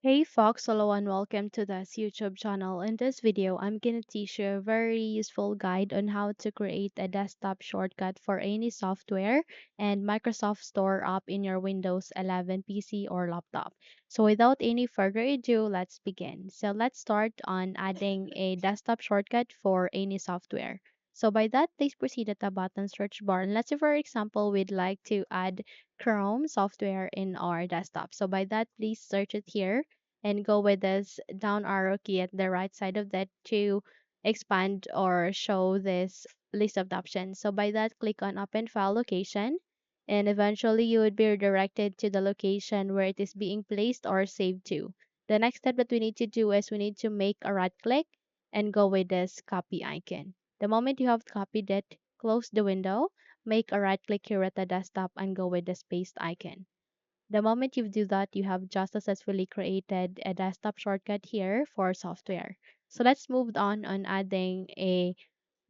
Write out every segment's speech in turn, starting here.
Hey folks, hello and welcome to this YouTube channel. In this video, I'm gonna teach you a very useful guide on how to create a desktop shortcut for any software and Microsoft Store app in your Windows 11 PC or laptop. So without any further ado, let's begin. So let's start on adding a desktop shortcut for any software. So by that, please proceed at the button search bar. And let's say for example, we'd like to add Chrome software in our desktop. So by that, please search it here and go with this down arrow key at the right side of that to expand or show this list of the options. So by that, click on Open File Location, and eventually you would be redirected to the location where it is being placed or saved to. The next step that we need to do is we need to make a right click and go with this copy icon. The moment you have copied it, close the window, make a right click here at the desktop and go with the paste icon. The moment you do that, you have just successfully created a desktop shortcut here for software. So let's move on adding a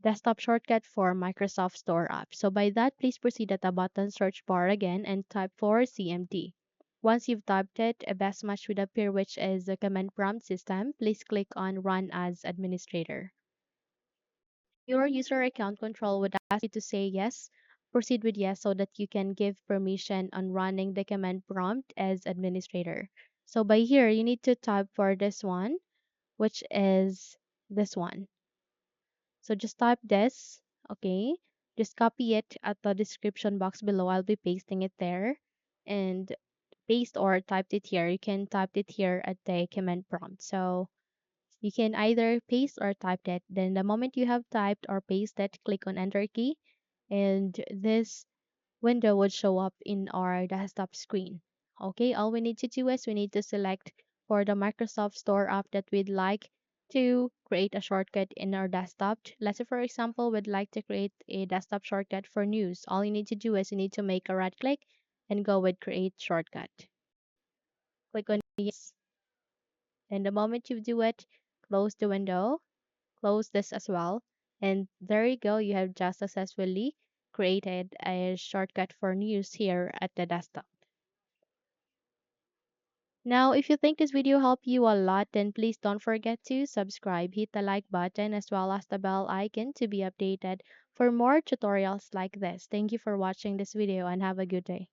desktop shortcut for Microsoft Store app. So by that, please proceed at the button search bar again and type for CMD. Once you've typed it, a best match would appear, which is the command prompt system. Please click on Run as Administrator. Your user account control would ask you to say yes, proceed with yes so that you can give permission on running the command prompt as administrator. So by here, you need to type for this one, which is this one. So just type this, okay? Just copy it at the description box below. I'll be pasting it there and paste or typed it here. You can type it here at the command prompt. So you can either paste or type it. Then the moment you have typed or pasted, click on enter key and this window would show up in our desktop screen. Okay, all we need to do is we need to select for the Microsoft Store app that we'd like to create a shortcut in our desktop. Let's say for example, we'd like to create a desktop shortcut for news. All you need to do is you need to make a right click and go with create shortcut. Click on yes. And the moment you do it, close the window, close this as well. And there you go, you have just successfully created a shortcut for news here at the desktop. Now, if you think this video helped you a lot, then please don't forget to subscribe, hit the like button as well as the bell icon to be updated for more tutorials like this. Thank you for watching this video and have a good day.